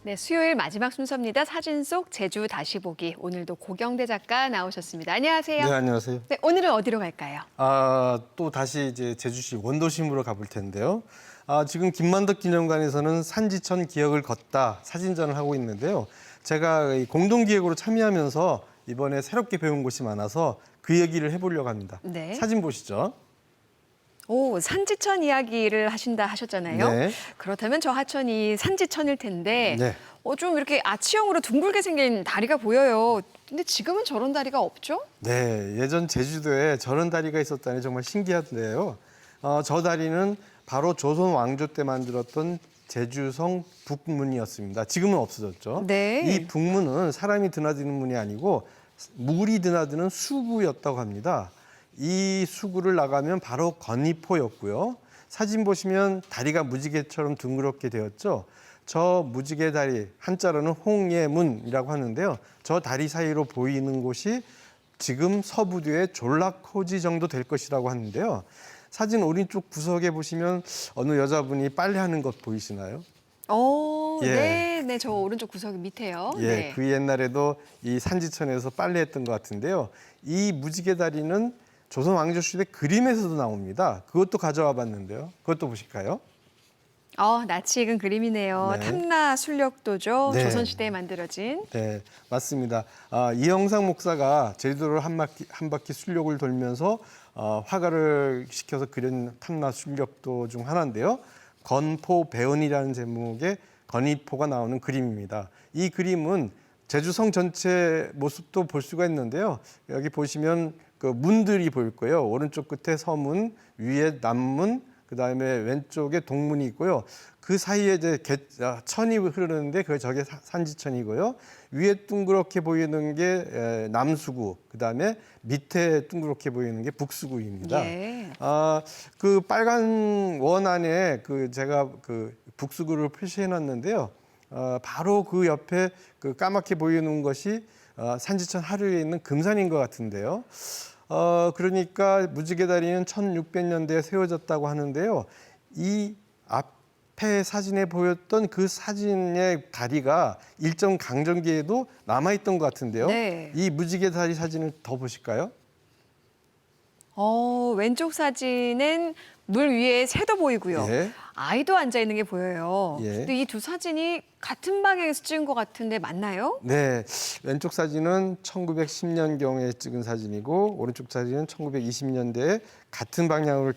네, 수요일 마지막 순서입니다. 사진 속 제주 다시 보기. 오늘도 고경대 작가 나오셨습니다. 안녕하세요. 네, 안녕하세요. 네, 오늘은 어디로 갈까요? 또 다시 이제 제주시 원도심으로 가볼 텐데요. 지금 김만덕 기념관에서는 산지천 기억을 걷다 사진전을 하고 있는데요. 제가 이 공동기획으로 참여하면서 이번에 새롭게 배운 곳이 많아서 그 얘기를 해보려고 합니다. 네. 사진 보시죠. 오, 산지천 이야기를 하신다 하셨잖아요. 네. 그렇다면 저 하천이 산지천일 텐데 네. 좀 이렇게 아치형으로 둥글게 생긴 다리가 보여요. 근데 지금은 저런 다리가 없죠? 네, 예전 제주도에 저런 다리가 있었다니 정말 신기한데요. 저 다리는 바로 조선 왕조 때 만들었던 제주성 북문이었습니다. 지금은 없어졌죠. 네. 이 북문은 사람이 드나드는 문이 아니고 물이 드나드는 수구였다고 합니다. 이 수구를 나가면 바로 건이포였고요. 사진 보시면 다리가 무지개처럼 둥그렇게 되었죠. 저 무지개 다리, 한자로는 홍예문이라고 하는데요. 저 다리 사이로 보이는 곳이 지금 서부두의 졸라코지 정도 될 것이라고 하는데요. 사진 오른쪽 구석에 보시면 어느 여자분이 빨래하는 것 보이시나요? 예. 네, 저 오른쪽 구석 밑에요. 예, 네. 그 옛날에도 이 산지천에서 빨래했던 것 같은데요. 이 무지개 다리는 조선 왕조 시대 그림에서도 나옵니다. 그것도 가져와 봤는데요. 그것도 보실까요? 낯이 익은 그림이네요. 네. 탐라 순력도죠. 네. 조선시대에 만들어진. 네, 맞습니다. 이영상 목사가 제주도를 한 바퀴 순력을 돌면서 화가를 시켜서 그린 탐라 순력도 중 하나인데요. 건포 배은이라는 제목의 건이포가 나오는 그림입니다. 이 그림은 제주성 전체 모습도 볼 수가 있는데요. 여기 보시면 그 문들이 보일 거예요. 오른쪽 끝에 서문, 위에 남문, 그다음에 왼쪽에 동문이 있고요. 그 사이에 이제 천이 흐르는데 저게 산지천이고요. 위에 둥그렇게 보이는 게 남수구, 그다음에 밑에 둥그렇게 보이는 게 북수구입니다. 예. 그 빨간 원 안에 제가 그 북수구를 표시해 놨는데요. 바로 그 옆에 그 까맣게 보이는 것이 산지천 하류에 있는 금산인 것 같은데요. 그러니까 무지개 다리는 1600년대에 세워졌다고 하는데요. 이 앞에 사진에 보였던 그 사진의 다리가 일정 강점기에도 남아있던 것 같은데요. 네. 이 무지개 다리 사진을 더 보실까요? 왼쪽 사진은 물 위에 새도 보이고요. 예. 아이도 앉아 있는 게 보여요. 예. 근데 이 두 사진이 같은 방향에서 찍은 것 같은데 맞나요? 네, 왼쪽 사진은 1910년경에 찍은 사진이고 오른쪽 사진은 1920년대에 같은 방향으로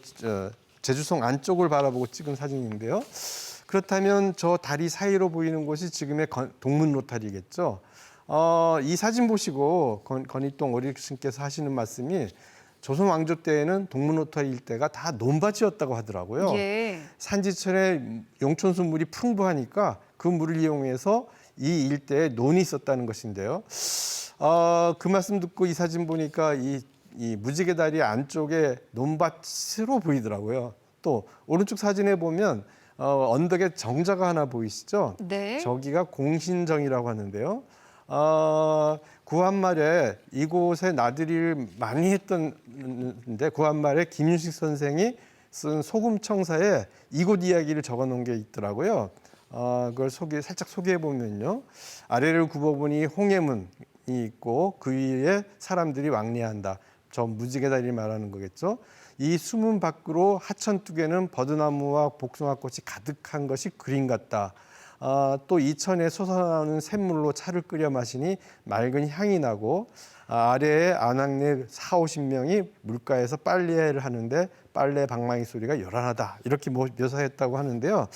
제주성 안쪽을 바라보고 찍은 사진인데요. 그렇다면 저 다리 사이로 보이는 곳이 지금의 동문 로타리겠죠. 이 사진 보시고 건희동 어르신께서 하시는 말씀이 조선 왕조 때에는 동문 로타리 일대가 다 논밭이었다고 하더라고요. 예. 산지천에 용천수 물이 풍부하니까 그 물을 이용해서 이 일대에 논이 있었다는 것인데요. 그 말씀 듣고 이 사진 보니까 이 무지개 다리 안쪽에 논밭으로 보이더라고요. 또 오른쪽 사진에 보면 언덕에 정자가 하나 보이시죠? 네. 저기가 공신정이라고 하는데요. 구한말에 이곳에 나들이를 많이 했던데 구한말에 김윤식 선생이 쓴 소금청사에 이곳 이야기를 적어놓은 게 있더라고요. 그걸 살짝 소개해 보면요. 아래를 굽어보니 홍해문이 있고 그 위에 사람들이 왕래한다. 저 무지개 다리를 말하는 거겠죠. 이 수문 밖으로 하천둑에는 버드나무와 복숭아꽃이 가득한 것이 그림 같다. 또 이천에 솟아나오는 샘물로 차를 끓여 마시니 맑은 향이 나고 아래에 안악내 40~50명이 물가에서 빨래를 하는데 빨래 방망이 소리가 요란하다. 이렇게 묘사했다고 하는데요.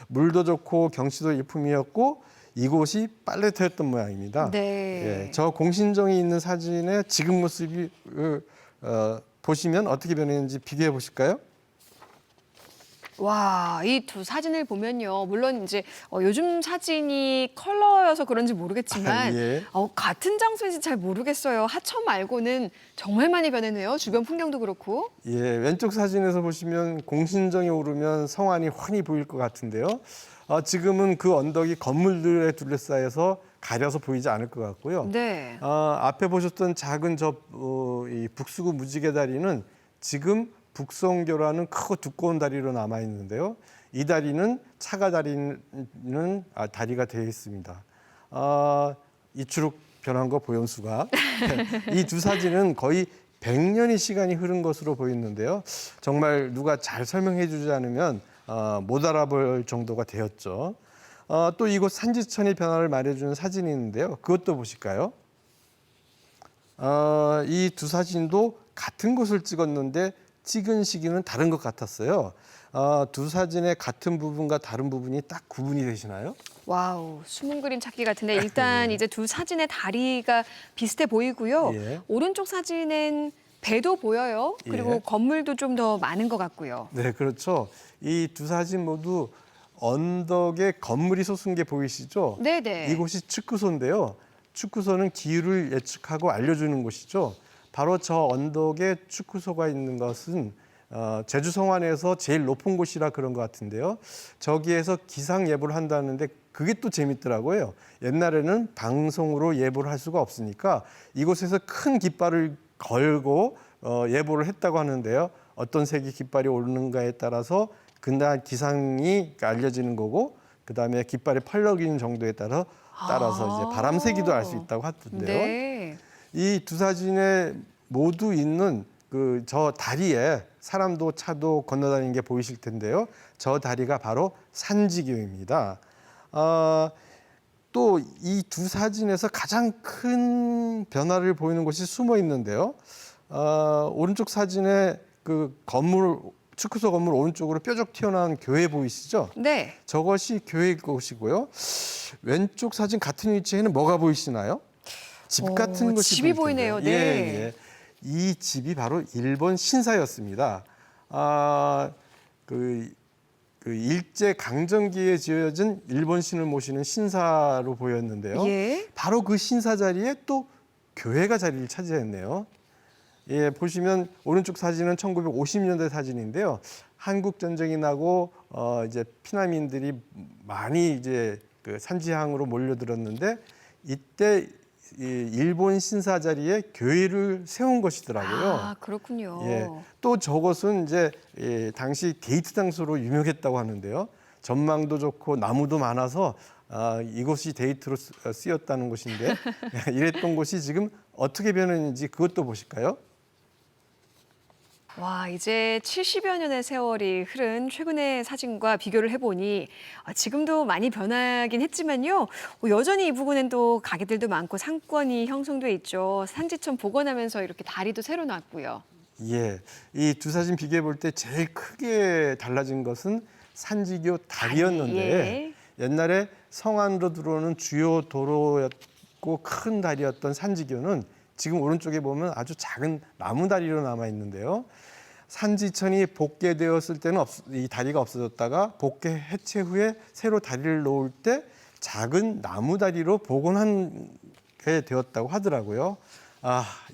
물도 좋고 경치도 일품이었고 이곳이 빨래터였던 모양입니다. 네. 예, 저 공신정이 있는 사진의 지금 모습이 보시면 어떻게 변했는지 비교해 보실까요? 와, 이 두 사진을 보면요. 물론 이제 요즘 사진이 컬러여서 그런지 모르겠지만 예. 같은 장소인지 잘 모르겠어요. 하천 말고는 정말 많이 변했네요. 주변 풍경도 그렇고. 예, 왼쪽 사진에서 보시면 공신정에 오르면 성안이 훤히 보일 것 같은데요. 지금은 그 언덕이 건물들에 둘러싸여서 가려서 보이지 않을 것 같고요. 네. 앞에 보셨던 작은 이 북수구 무지개 다리는 지금 북성교라는 크고 두꺼운 다리로 남아 있는데요. 이 다리는 차가 다리는 다리가 되어 있습니다. 이추룩 변한 거 보현수가 이 두 사진은 거의 100년의 시간이 흐른 것으로 보이는데요. 정말 누가 잘 설명해 주지 않으면 못 알아볼 정도가 되었죠. 또 이곳 산지천의 변화를 말해주는 사진이 있는데요. 그것도 보실까요? 이 두 사진도 같은 곳을 찍었는데 찍은 시기는 다른 것 같았어요. 두 사진의 같은 부분과 다른 부분이 딱 구분이 되시나요? 와우, 숨은 그림 찾기 같은데 일단 이제 두 사진의 다리가 비슷해 보이고요. 예. 오른쪽 사진엔 배도 보여요. 그리고 예. 건물도 좀 더 많은 것 같고요. 네, 그렇죠. 이 두 사진 모두 언덕에 건물이 솟은 게 보이시죠? 네네. 이곳이 축구소인데요. 축구소는 기후를 예측하고 알려주는 곳이죠. 바로 저 언덕에 축구소가 있는 것은 제주 성안에서 제일 높은 곳이라 그런 것 같은데요. 저기에서 기상 예보를 한다는데 그게 또 재밌더라고요. 옛날에는 방송으로 예보를 할 수가 없으니까 이곳에서 큰 깃발을 걸고 예보를 했다고 하는데요. 어떤 색의 깃발이 오르는가에 따라서 그날 기상이 알려지는 거고, 그다음에 깃발의 펄럭이는 정도에 따라서 이제 바람세기도 알 수 있다고 하던데요. 네. 이 두 사진에 모두 있는 그 저 다리에 사람도 차도 건너다니는 게 보이실 텐데요. 저 다리가 바로 산지교입니다. 또 이 두 사진에서 가장 큰 변화를 보이는 곳이 숨어 있는데요. 오른쪽 사진에 그 건물, 축구소 건물 오른쪽으로 뾰족 튀어나온 교회 보이시죠? 네. 저것이 교회일 것이고요. 왼쪽 사진 같은 위치에는 뭐가 보이시나요? 집 같은 것이 집이 보일 텐데요. 보이네요. 네. 예. 이 집이 바로 일본 신사였습니다. 그 일제 강점기에 지어진 일본 신을 모시는 신사로 보였는데요. 예. 바로 그 신사 자리에 또 교회가 자리를 차지했네요. 예, 보시면 오른쪽 사진은 1950년대 사진인데요. 한국 전쟁이 나고 이제 피난민들이 많이 이제 그 산지항으로 몰려들었는데 이때 이 일본 신사 자리에 교회를 세운 것이더라고요. 아, 그렇군요. 예, 또 저것은 이제 당시 데이트 장소로 유명했다고 하는데요. 전망도 좋고 나무도 많아서 이곳이 데이트로 쓰였다는 곳인데 이랬던 곳이 지금 어떻게 변했는지 그것도 보실까요? 와, 이제 70여 년의 세월이 흐른 최근의 사진과 비교를 해보니 지금도 많이 변하긴 했지만요. 여전히 이 부근엔 또 가게들도 많고 상권이 형성돼 있죠. 산지천 복원하면서 이렇게 다리도 새로 놨고요. 예, 이 두 사진 비교해 볼 때 제일 크게 달라진 것은 산지교 다리였는데 예. 옛날에 성안으로 들어오는 주요 도로였고 큰 다리였던 산지교는 지금 오른쪽에 보면 아주 작은 나무 다리로 남아 있는데요. 산지천이 복개되었을 때는 이 다리가 없어졌다가 복개 해체 후에 새로 다리를 놓을 때 작은 나무 다리로 복원하게 되었다고 하더라고요.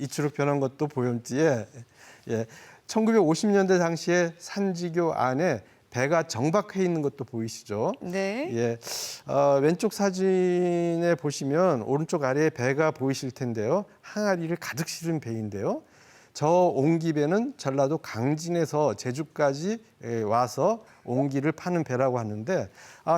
이추록 변한 것도 보염지에 1950년대 당시에 산지교 안에 배가 정박해 있는 것도 보이시죠? 네. 예, 왼쪽 사진에 보시면 오른쪽 아래에 배가 보이실 텐데요. 항아리를 가득 실은 배인데요. 저 옹기배는 전라도 강진에서 제주까지 와서 옹기를 파는 배라고 하는데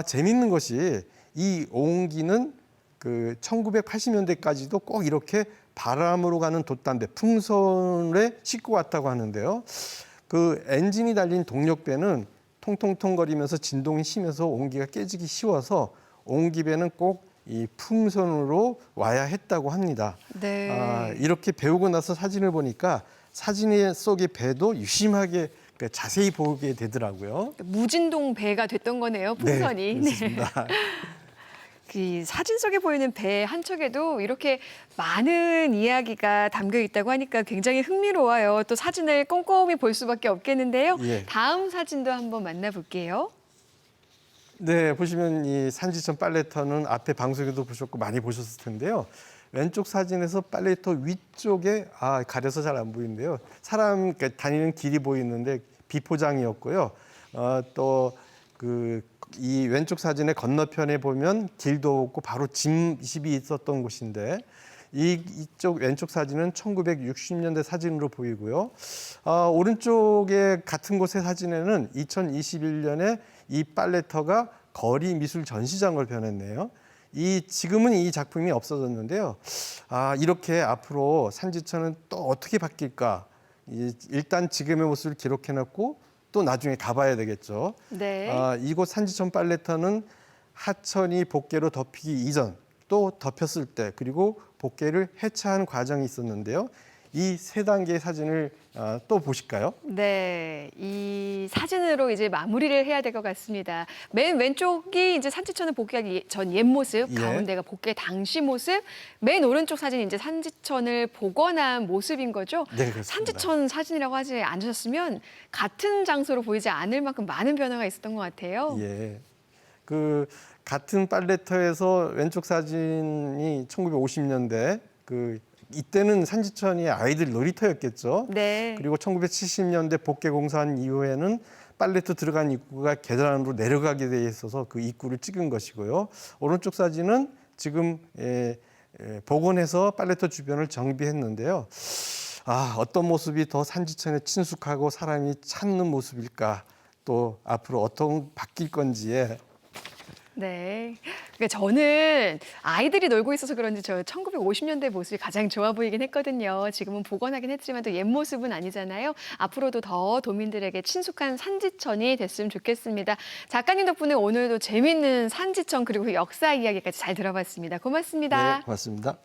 재밌는 것이 이 옹기는 그 1980년대까지도 꼭 이렇게 바람으로 가는 돛담배, 풍선에 싣고 왔다고 하는데요. 그 엔진이 달린 동력배는 통통통거리면서 진동이 심해서 옹기가 깨지기 쉬워서 옹기배는 꼭 이 풍선으로 와야 했다고 합니다. 네. 이렇게 배우고 나서 사진을 보니까 사진 속의 배도 유심하게 자세히 보게 되더라고요. 무진동 배가 됐던 거네요, 풍선이. 네, 그렇습니다. 그 사진 속에 보이는 배 한 척에도 이렇게 많은 이야기가 담겨 있다고 하니까 굉장히 흥미로워요. 또 사진을 꼼꼼히 볼 수밖에 없겠는데요. 예. 다음 사진도 한번 만나볼게요. 네, 보시면 이 산지천 빨래터는 앞에 방송에도 보셨고 많이 보셨을 텐데요. 왼쪽 사진에서 빨래터 위쪽에 가려서 잘 안 보이는데요. 사람 다니는 길이 보이는데 비포장이었고요. 또 이 왼쪽 사진의 건너편에 보면 길도 없고 바로 집이 있었던 곳인데 이쪽 왼쪽 사진은 1960년대 사진으로 보이고요. 오른쪽에 같은 곳의 사진에는 2021년에 이 팔레터가 거리 미술 전시장으로 변했네요. 지금은 이 작품이 없어졌는데요. 이렇게 앞으로 산지천은 또 어떻게 바뀔까? 일단 지금의 모습을 기록해놨고 또 나중에 가봐야 되겠죠. 네. 이곳 산지천 팔레터는 하천이 복개로 덮이기 이전, 또 덮였을 때, 그리고 복개를 해체하는 과정이 있었는데요. 이 세 단계의 사진을 또 보실까요? 네, 이 사진으로 이제 마무리를 해야 될 것 같습니다. 맨 왼쪽이 이제 산지천을 복귀하기 전 옛 모습, 예. 가운데가 복귀 당시 모습, 맨 오른쪽 사진이 이제 산지천을 복원한 모습인 거죠. 네, 그렇습니다. 산지천 사진이라고 하지 않으셨으면 같은 장소로 보이지 않을 만큼 많은 변화가 있었던 것 같아요. 예. 그 같은 팔레터에서 왼쪽 사진이 1950년대 이때는 산지천이 아이들 놀이터였겠죠. 네. 그리고 1970년대 복개 공사한 이후에는 팔레터 들어간 입구가 계단으로 내려가게 돼 있어서 그 입구를 찍은 것이고요. 오른쪽 사진은 지금 복원해서 팔레터 주변을 정비했는데요. 어떤 모습이 더 산지천에 친숙하고 사람이 찾는 모습일까? 또 앞으로 어떤 바뀔 건지에 네. 그러니까 저는 아이들이 놀고 있어서 그런지 저 1950년대 모습이 가장 좋아 보이긴 했거든요. 지금은 복원하긴 했지만 또 옛 모습은 아니잖아요. 앞으로도 더 도민들에게 친숙한 산지천이 됐으면 좋겠습니다. 작가님 덕분에 오늘도 재미있는 산지천 그리고 역사 이야기까지 잘 들어봤습니다. 고맙습니다. 네, 고맙습니다.